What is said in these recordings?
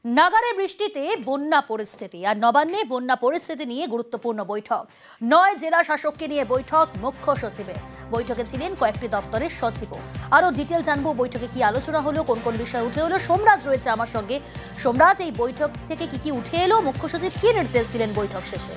নাগারে বৃষ্টিতে বন্যা পরিস্থিতি আর নবান্নে বন্যা পরিস্থিতি নিয়ে গুরুত্বপূর্ণ বৈঠক। 9 জেলা শাসককে নিয়ে বৈঠক মুখ্য সচিবের। বৈঠকে ছিলেন কয়েকটি দপ্তরের সচিবও। আরো ডিটেল জানবো বৈঠকে কি আলোচনা হলো, কোন কোন বিষয় উঠে এলো। সোমরাজ রয়েছে আমার সঙ্গে। সোমরাজ, এই বৈঠক থেকে কি উঠে এলো, মুখ্য সচিব কি নির্দেশ দিলেন বৈঠক শেষে?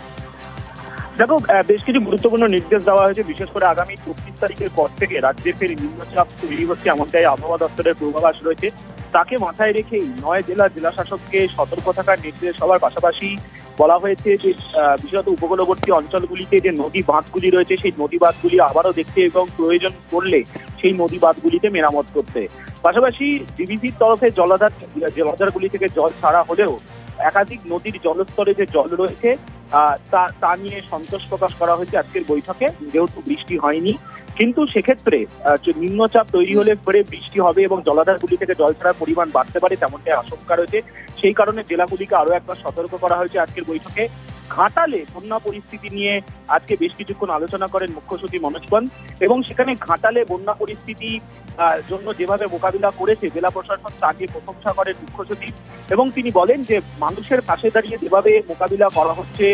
দেখো, বেশ কিছু গুরুত্বপূর্ণ নির্দেশ দেওয়া হয়েছে। বিশেষ করে আগামী 24 তারিখের পর থেকে রাজ্যে ফের নিম্নচাপ তৈরি হচ্ছে এমনটাই আবহাওয়া দপ্তরের পূর্বাভাস রয়েছে। তাকে মাথায় রেখেই 9 জেলা শাসককে সতর্ক থাকার নির্দেশ হওয়ার পাশাপাশি বলা হয়েছে যে বিশেষত উপকূলবর্তী অঞ্চলগুলিতে যে নদী বাঁধগুলি রয়েছে সেই নদী বাঁধগুলি আবারও দেখতে এবং প্রয়োজন পড়লে সেই নদী বাঁধগুলিতে মেরামত করতে। পাশাপাশি ডিভিসির তরফে জলাধারগুলি থেকে জল ছাড়া হলেও একাধিক নদীর জলস্তরে যে জল রয়েছে তা নিয়ে সন্তোষ প্রকাশ করা হয়েছে আজকের বৈঠকে। যেহেতু বৃষ্টি হয়নি, কিন্তু সেক্ষেত্রে নিম্নচাপ তৈরি হলে পরে বৃষ্টি হবে এবং জলাধারগুলি থেকে জল ছাড়ার পরিমাণ বাড়তে পারে তেমনটাই আশঙ্কা রয়েছে। সেই কারণে জেলাগুলিকে আরো একবার সতর্ক করা হয়েছে আজকের বৈঠকে। ঘাটালে বন্যা পরিস্থিতি নিয়ে আজকে বেশ কিছুক্ষণ আলোচনা করেন মুখ্য সচিব মনোজ পান এবং সেখানে ঘাটালে বন্যা পরিস্থিতি জন্য যেভাবে মোকাবিলা করেছে জেলা প্রশাসন তাকে প্রশংসা করেন মুখ্য সচিব এবং তিনি বলেন যে মানুষের পাশে দাঁড়িয়ে যেভাবে মোকাবিলা করা হচ্ছে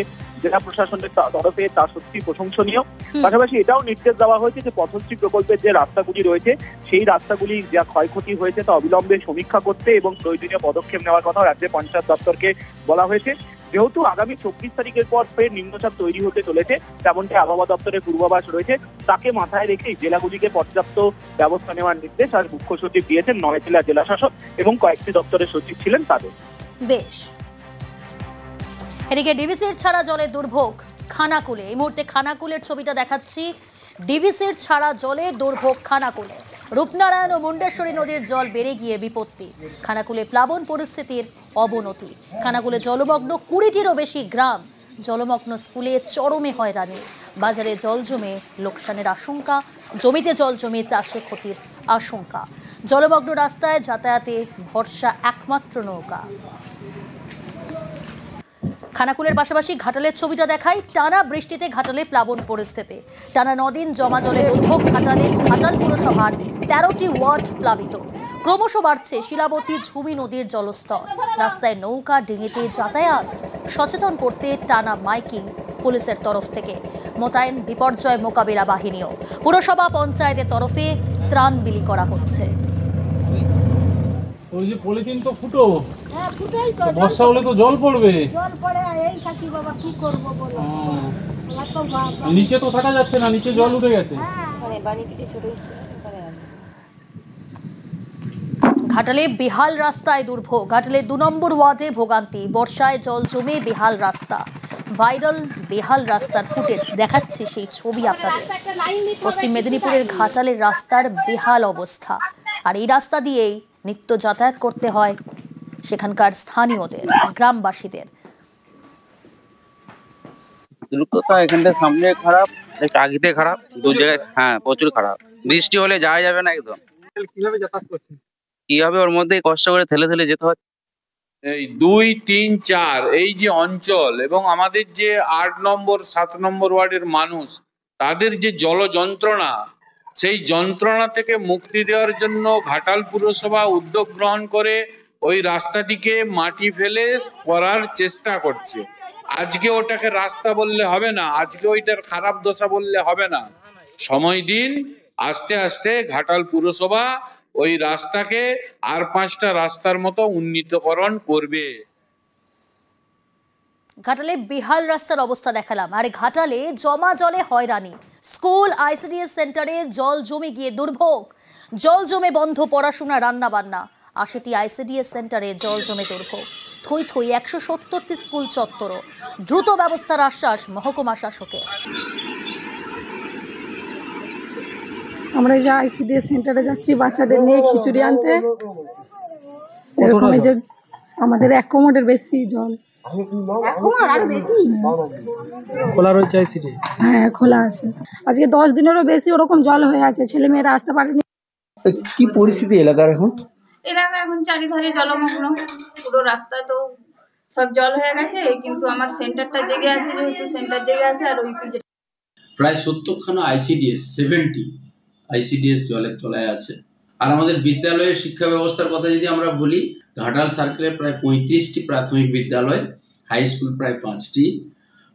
জেলা প্রশাসনের তরফে তা সত্যি প্রশংসনীয়। পাশাপাশি এটাও নির্দেশ দেওয়া হয়েছে যে পথশ্রী প্রকল্পের যে রাস্তাগুলি রয়েছে সেই রাস্তাগুলি যা ক্ষয়ক্ষতি হয়েছে তা অবিলম্বে সমীক্ষা করতে এবং প্রয়োজনীয় পদক্ষেপ নেওয়ার কথা রাজ্যের পঞ্চায়েত দপ্তরকে বলা হয়েছে। যেহেতু আগামী 24 তারিখের পর ফের নিম্নচাপ তৈরি হতে চলেছে তেমনটি আবহাওয়া দপ্তরের পূর্বাভাস রয়েছে, তাকে মাথায় রেখেই জেলাগুলিকে পর্যাপ্ত ব্যবস্থা নেওয়ার নির্দেশ আর মুখ্য সচিব দিয়েছেন 9 জেলা শাসক এবং কয়েকটি দপ্তরের সচিব ছিলেন তাদের। বেশ, এদিকে ডিভিসির ছাড়া জলের দুর্ভোগ খানাকুলে। এই মুহূর্তে খানাকুলের ছবিটা দেখাচ্ছি। ডিভিসির ছাড়া জলে দুর্ভোগ খানাকুলে। রূপনারায়ণ ও মুন্ডেশ্বরী নদীর জল বেড়ে গিয়ে বিপত্তি। খানাকুলে প্লাবন পরিস্থিতির অবনতি। খানাকুলে জলমগ্ন 20টিরও বেশি গ্রাম। জলমগ্ন স্কুলে চরমে হয়রানি। বাজারে জল জমে লোকসানের আশঙ্কা। জমিতে জল জমে চাষে ক্ষতির আশঙ্কা। জলমগ্ন রাস্তায় যাতায়াতে ভরসা একমাত্র নৌকা। খানাকুলের পাশাপাশি ঘাটালের ছবিটা দেখায়। টানা বৃষ্টিতে ঘাটালে প্লাবন পরিস্থিতি। টানা 9 দিন জমা জলে দুর্ভোগ ঘাটালে। ঘাটাল পুরসভার 13টি ওয়ার্ড প্লাবিত। ক্রমশ বাড়ছে শিলাবতী ঝুমি নদীর জলস্তর। রাস্তায় নৌকা ডিঙিতে যাতায়াত। সচেতন করতে টানা মাইকিং পুলিশের তরফ থেকে। মোতায়েন বিপর্যয় মোকাবিলা বাহিনীও। পুরসভা পঞ্চায়েতের তরফে ত্রাণ বিলি করা হচ্ছে। ওই যে পলিথিন তো ফুটো, হ্যাঁ ফুটোই তো, বর্ষা হলে তো জল পড়বে, জল পড়ে এই থাকি বাবা কি করব বলো। নিচে তো থাকা যাচ্ছে না, নিচে জল উঠে গেছে। ঘাটালে বেহাল রাস্তায় দুর্ভোগ। ঘাটালে 2 নম্বর ওয়ার্ডে ভোগান্তি। বর্ষায় জল জমে বেহাল রাস্তা। ভাইরাল বেহাল রাস্তার ফুটেজ দেখাচ্ছে সেই ছবি আপনাদের। পশ্চিম মেদিনীপুরের ঘাটালের রাস্তার বেহাল অবস্থা। আর এই রাস্তা দিয়েই নিত্য যাতায়াত করতে হয় সেখানকার স্থানীয়দের, গ্রামবাসীদের। দ্রুততা এখানটা সামনে খারাপ, একটু আগিতে খারাপ, দু জায়গায় হ্যাঁ প্রচুর খারাপ। বৃষ্টি হলে যাওয়া যাবে না একদম। কিভাবে যাতায়াত করছেন? কিভাবে ওর মধ্যেই কষ্ট করে ঠেলে যেতে হচ্ছে। এই 2, 3, 4 এই যে অঞ্চল এবং আমাদের যে 8 নম্বর 7 নম্বর ওয়ার্ডের মানুষ, তাদের যে জল যন্ত্রণা, সেই যন্ত্রণা থেকে মুক্তি দেওয়ার জন্য ঘাটাল পুরসভা উদ্যোগ গ্রহণ করে ওই রাস্তাটিকে মাটি ফেলে করার চেষ্টা করছে। আজকে ওটাকে রাস্তা বললে হবে না, আজকে ওইটার খারাপ দশা বললে হবে না। সময় দিন, আস্তে আস্তে ঘাটাল পুরসভা ওই রাস্তাকে আর 5টা রাস্তার মতো উন্নীতকরণ করবে। ঘাটালে বেহাল রাস্তার অবস্থা দেখালাম। আর ঘাটালে জমা জলে হয়রানি। স্কুল আইসিডিএস সেন্টারে জল জমে গিয়ে দুর্ভোগ। জল জমে বন্ধ পড়াশোনা, রান্না বান্না। 80টি আইসিডিএস সেন্টারে জল জমে দুর্ভোগ। থই থই 170টি স্কুল চত্বরও। দ্রুত ব্যবস্থার আশ্বাস মহকুমা শাসকের। আমরা যে আইসিডিএস সেন্টারে যাচ্ছি বাচ্চাদের নিয়ে খিচুড়ি আনতে। এরকম যে আমাদের 1 কোমরের বেশি জল। খোলা রয়েছে আইসিডি? হ্যাঁ খোলা আছে। আজকে 10 দিনেরও বেশি ওরকম জল হয়ে আছে, ছেলে মেয়েরা আসতে পারেনি। কি পরিস্থিতি এলাকার এখন? এলাকা এখন চারিধারে জলমগ্ন, পুরো রাস্তা তো সব জল হয়ে গেছে, কিন্তু আমার সেন্টারটা জেগে আছে, যেহেতু সেন্টার জেগে আছে। আর ওই প্রায় 70খানা আইসিডিএস, 70 আইসিডিএস জলের তলায় আছে। আর আমাদের বিদ্যালয়ের শিক্ষা ব্যবস্থার কথা যদি আমরা বলি, ঘাটাল সার্কেলে প্রায় 35টি প্রাথমিক বিদ্যালয়, হাই স্কুল প্রায় 5টি।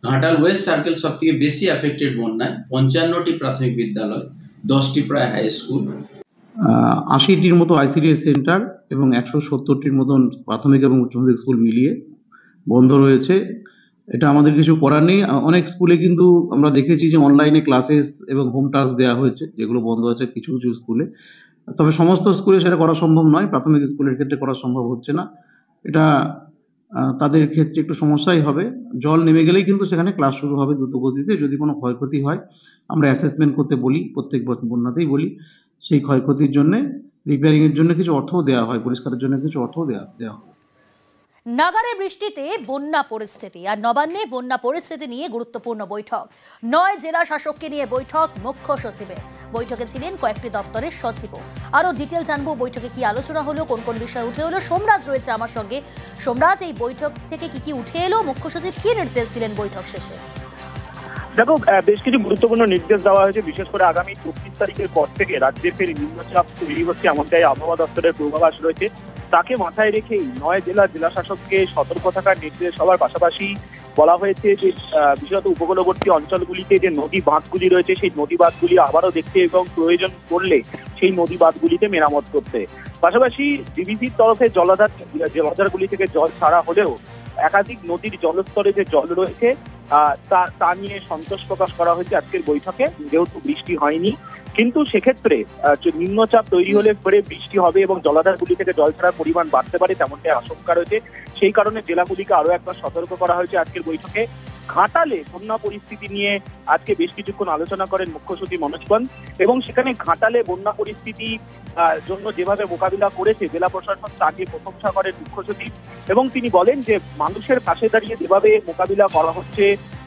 ঘাটাল ওয়েস্ট সার্কেল সব থেকে বেশি অ্যাফেক্টেড বন্যায়, 55টি প্রাথমিক বিদ্যালয়, 10টি প্রায় হাই স্কুল। 80টির মতো আইসিডিএস সেন্টার এবং 170টির মতন প্রাথমিক এবং উচ্চ মাধ্যমিক স্কুল মিলিয়ে বন্ধ রয়েছে। এটা আমাদের কিছু করার নেই। অনেক স্কুলে কিন্তু আমরা দেখেছি যে অনলাইনে ক্লাসেস এবং হোম টাস্ক দেওয়া হয়েছে, যেগুলো বন্ধ আছে কিছু কিছু স্কুলে। তবে সমস্ত স্কুলে সেটা করা সম্ভব নয়, প্রাথমিক স্কুলের ক্ষেত্রে করা সম্ভব হচ্ছে না। এটা তাদের ক্ষেত্রে একটু সমস্যাই হবে। জল নেমে গেলেই কিন্তু সেখানে ক্লাস শুরু হবে দ্রুত গতিতে। যদি কোনো ক্ষয়ক্ষতি হয় আমরা অ্যাসেসমেন্ট করতে বলি, প্রত্যেক বন্যাতেই বলি। সেই ক্ষয়ক্ষতির জন্য রিপেয়ারিং এর জন্য কিছু অর্থও দেওয়া হয়, পরিষ্কারের জন্য কিছু অর্থও দেওয়া হয়। নাগারে বৃষ্টিতে বন্যা পরিস্থিতি আর নবান্নে বন্যা পরিস্থিতি নিয়ে গুরুত্বপূর্ণ বৈঠক। 9 জেলা শাসককে নিয়ে বৈঠক মুখ্য সচিবের। বৈঠকে ছিলেন কয়েকটি দপ্তরের সচিবও। আরো ডিটেল জানবো বৈঠকে কি আলোচনা হলো, কোন কোন বিষয় উঠে এলো। সোমরাজ রয়েছে আমার সঙ্গে। সোমরাজ, এই বৈঠক থেকে কি উঠে এলো, মুখ্য সচিব কি নির্দেশ দিলেন বৈঠক শেষে? দেখো, বেশ কিছু গুরুত্বপূর্ণ নির্দেশ দেওয়া হয়েছে। বিশেষ করে আগামী 24 তারিখের পর থেকে রাজ্যে ফের নিম্নচাপ তৈরি হচ্ছে এমনটাই আবহাওয়া দপ্তরের পূর্বাভাস রয়েছে। তাকে মাথায় রেখেই 9 জেলা শাসককে সতর্ক থাকার নির্দেশ হওয়ার পাশাপাশি বলা হয়েছে যে বিশেষত উপকূলবর্তী অঞ্চলগুলিতে যে নদী বাঁধগুলি রয়েছে সেই নদী বাঁধগুলি আবারও দেখতে এবং প্রয়োজন পড়লে সেই নদী বাঁধগুলিতে মেরামত করতে। পাশাপাশি ডিভিসির তরফে জলাধারগুলি থেকে জল ছাড়া হলেও একাধিক নদীর জলস্তরে যে জল রয়েছে তা নিয়ে সন্তোষ প্রকাশ করা হয়েছে আজকের বৈঠকে। যেহেতু বৃষ্টি হয়নি, কিন্তু সেক্ষেত্রে নিম্নচাপ তৈরি হলে পরে বৃষ্টি হবে এবং জলাধারগুলি থেকে জল ছাড়ার পরিমাণ বাড়তে পারে তেমনটাই আশঙ্কা রয়েছে। সেই কারণে জেলাগুলিকে আরো একবার সতর্ক করা হয়েছে আজকের বৈঠকে। ঘাটালে বন্যা পরিস্থিতি নিয়ে আজকে বেশ কিছুক্ষণ আলোচনা করেন মুখ্য সচিব মনোজ পন্ত এবং সেখানে ঘাটালে বন্যা পরিস্থিতি জন্য যেভাবে মোকাবিলা করেছে জেলা প্রশাসন তাকে প্রশংসা করেন মুখ্য সচিব এবং তিনি বলেন যে মানুষের পাশে দাঁড়িয়ে যেভাবে মোকাবিলা করা হচ্ছে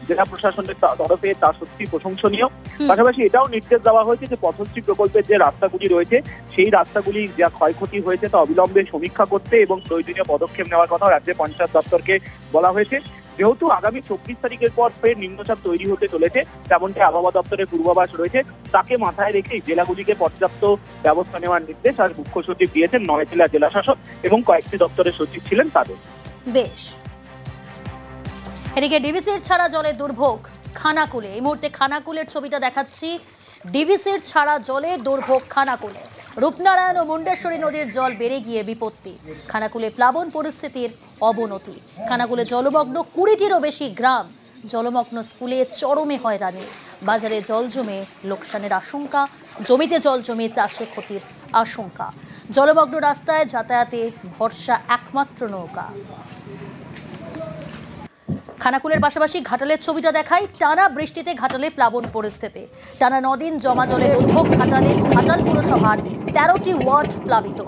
জেলা প্রশাসনের তরফে তা সত্যি প্রশংসনীয়। পাশাপাশি এটাও নির্দেশ দেওয়া হয়েছে যে পথশ্রী প্রকল্পের যে রাস্তাগুলি রয়েছে সেই রাস্তাগুলি যা ক্ষয়ক্ষতি হয়েছে তা অবিলম্বে সমীক্ষা করতে এবং প্রয়োজনীয় পদক্ষেপ নেওয়ার কথা রাজ্যের পঞ্চায়েত দপ্তরকে বলা হয়েছে। যেহেতু আগামী 24 তারিখের পর ফের নিম্নচাপ তৈরি হতে চলেছে তেমনটি আবহাওয়া দপ্তরের পূর্বাভাস রয়েছে, তাকে মাথায় রেখেই জেলাগুলিকে পর্যাপ্ত ব্যবস্থা নেওয়ার নির্দেশ আর মুখ্য সচিব দিয়েছেন 9 জেলা শাসক এবং কয়েকটি দপ্তরের সচিব ছিলেন তাদের। বেশ। এদিকে ডিভিসির ছাড়া জলে দুর্ভোগ খানাকুলে। এই মুহূর্তে খানাকুলের ছবিটা দেখাচ্ছি। ডিভিসির ছাড়া জলে দুর্ভোগ খানাকুলে। রূপনারায়ণ ও মুন্ডেশ্বরী নদীর জল বেড়ে গিয়ে বিপত্তি। খানাকুলে প্লাবন পরিস্থিতির অবনতি। খানাকুলে জলমগ্ন 20টিরও বেশি গ্রাম। জলমগ্ন স্কুলে চরমে হয়রানি। বাজারে জল জমে লোকসানের আশঙ্কা। জমিতে জল জমে চাষে ক্ষতির আশঙ্কা। জলমগ্ন রাস্তায় যাতায়াতে ভরসা একমাত্র নৌকা। খানাকুলের পাশাপাশি ঘাটালের ছবিটা দেখাই। টানা বৃষ্টিতে ঘাটালে প্লাবন পরিস্থিতি। টানা 9 দিন জমা জলে দুর্ভোগ ঘাটালে। ঘাটাল পুরসভার 13টি ওয়ার্ড প্লাবিত।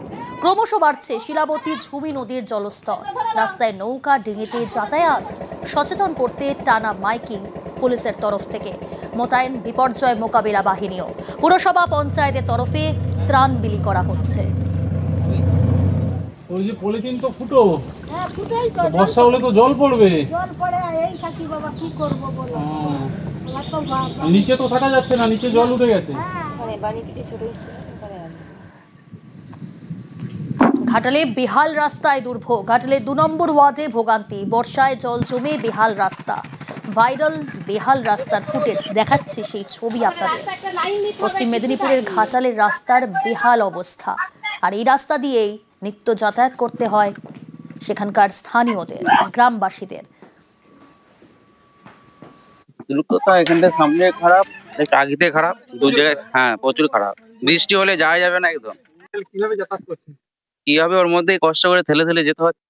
ক্রমশ বাড়ছে শিলাবতী ঝুমি নদীর জলস্তর। রাস্তায় নৌকা ডিঙিতে যাতায়াত। সচেতন করতে টানা মাইকিং পুলিশের তরফ থেকে। মোতায়েন বিপর্যয় মোকাবিলা বাহিনীও। পুরসভা পঞ্চায়েতের তরফে ত্রাণ বিলি করা হচ্ছে। ওই যে পলিথিন তো ফুটো, বর্ষা হলে তো জল পড়বে। নিচে তো থাকা যাচ্ছে না, নিচে জল উঠে গেছে। ঘাটালে বেহাল রাস্তায় দুর্ভোগ। ঘাটালে 2 নম্বর ওয়ার্ডে ভোগান্তি। বর্ষায় জল জমে বেহাল রাস্তা। ভাইরাল বেহাল রাস্তার ফুটেজ দেখাচ্ছে সেই ছবি আপনাদের। পশ্চিম মেদিনীপুরের ঘাটালের রাস্তার বেহাল অবস্থা। আর এই রাস্তা দিয়েই নিত্য যাতায়াত করতে হয় সেখানকার স্থানীয়দের, গ্রামবাসীদের। দ্রুততা এখানটা সামনে খারাপ, একটু আগিতে খারাপ, দু জায়গায় প্রচুর খারাপ। বৃষ্টি হলে যাওয়া যাবে না একদম। কিভাবে যাতায়াত করছে? কিভাবে ওর মধ্যেই কষ্ট করে ঠেলে যেতে হচ্ছে।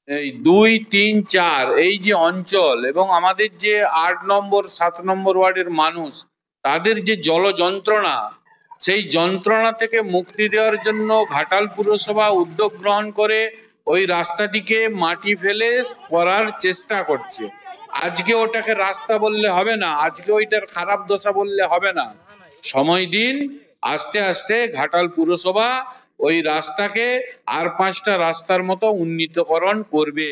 এই 2, 3, 4 এই যে অঞ্চল এবং আমাদের যে 8 নম্বর 7 নম্বর ওয়ার্ডের মানুষ তাদের যে জল যন্ত্রণা, সেই যন্ত্রণা থেকে মুক্তি দেওয়ার জন্য ঘাটাল পুরসভা উদ্যোগ গ্রহণ করে ওই রাস্তাটিকে মাটি ফেলে করার চেষ্টা করছে। আজকে ওটাকে রাস্তা বললে হবে না, আজকে ওইটার খারাপ দশা বললে হবে না। সময় দিন, আস্তে আস্তে ঘাটাল পুরসভা ওই রাস্তাকে আর 5টা রাস্তার মতো উন্নীতকরণ করবে।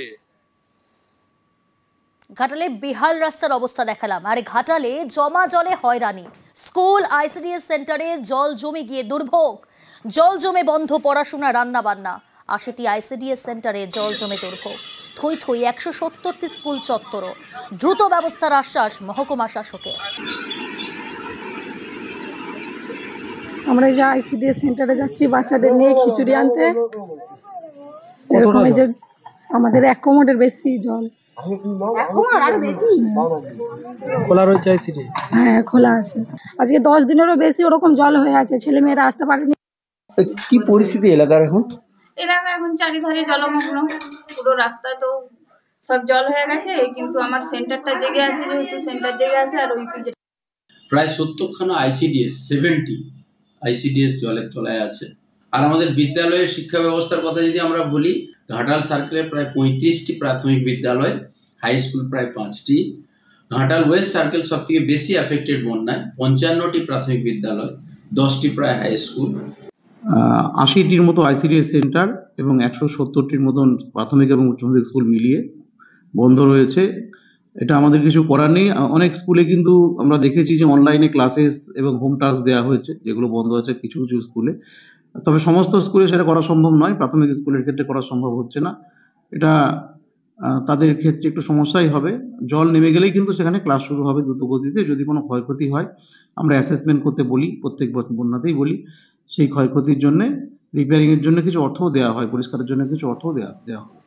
ঘাটালে বেহাল রাস্তার অবস্থা দেখালাম। আর ঘাটালে জমা জলে হয়রানি। স্কুল, আইসিডিএস সেন্টারে জল জমে গিয়ে দুর্ভোগ। জল জমে বন্ধ পড়াশোনা, রান্না বান্না। 80টি আইসিডিএস সেন্টারে জল জমে দুর্ভোগ, থই থই 170টি স্কুল চত্বর। দ্রুত ব্যবস্থার আশ্বাস মহকুমা শাসকের। আমরা এই যে আইসিডিএস সেন্টারে যাচ্ছি বাচ্চাদের নিয়ে খিচুড়ি আনতে, এরকম এই যে আমাদের 1 কোমরের বেশি জল। খোলা রয়েছে আইসিডি? হ্যাঁ, খোলা আছে। আজকে 10 দিনেরও বেশি ওরকম জল হয়ে আছে, ছেলে মেয়েরা আসতে পারেনি। কি পরিস্থিতি এলাকার এখন? এলাকা এখন চারিধারে জলমগ্ন, পুরো রাস্তা তো সব জল হয়ে গেছে, কিন্তু আমার সেন্টারটা জেগে আছে, যেহেতু সেন্টার জেগে আছে আর ওই প্রায় 70খানা আইসিডিএস 70 আইসিডিএস জলের তলায় আছে। আর আমাদের বিদ্যালয়ের শিক্ষা ব্যবস্থার কথা যদি আমরা বলি, ঘাটাল সার্কেলে প্রায় 35টি প্রাথমিক বিদ্যালয়, হাই স্কুল প্রায় 5টি। ঘাটাল ওয়েস্ট সার্কেল সব থেকে বেশি অ্যাফেক্টেড বন্যায়, 55টি প্রাথমিক বিদ্যালয়, 10টি প্রায় হাই স্কুল। 80টির মতো আইসিডিএস সেন্টার এবং 170টির মতন প্রাথমিক এবং উচ্চ মাধ্যমিক স্কুল মিলিয়ে বন্ধ রয়েছে। এটা আমাদের কিছু করার নেই। অনেক স্কুলে কিন্তু আমরা দেখেছি যে অনলাইনে ক্লাসেস এবং হোম টাস্ক দেওয়া হয়েছে, যেগুলো বন্ধ আছে কিছু কিছু স্কুলে। তবে সমস্ত স্কুলে সেটা করা সম্ভব নয়, প্রাথমিক স্কুলের ক্ষেত্রে করা সম্ভব হচ্ছে না। এটা তাদের ক্ষেত্রে একটু সমস্যাই হবে। জল নেমে গেলেই কিন্তু সেখানে ক্লাস শুরু হবে দ্রুত গতিতে। যদি কোনো ক্ষয়ক্ষতি হয় আমরা অ্যাসেসমেন্ট করতে বলি, প্রত্যেক বন্যাতেই বলি। সেই ক্ষয়ক্ষতির জন্য রিপেয়ারিং এর জন্য কিছু অর্থও দেওয়া হয়, পরিষ্কারের জন্য কিছু অর্থও দেওয়া হয়।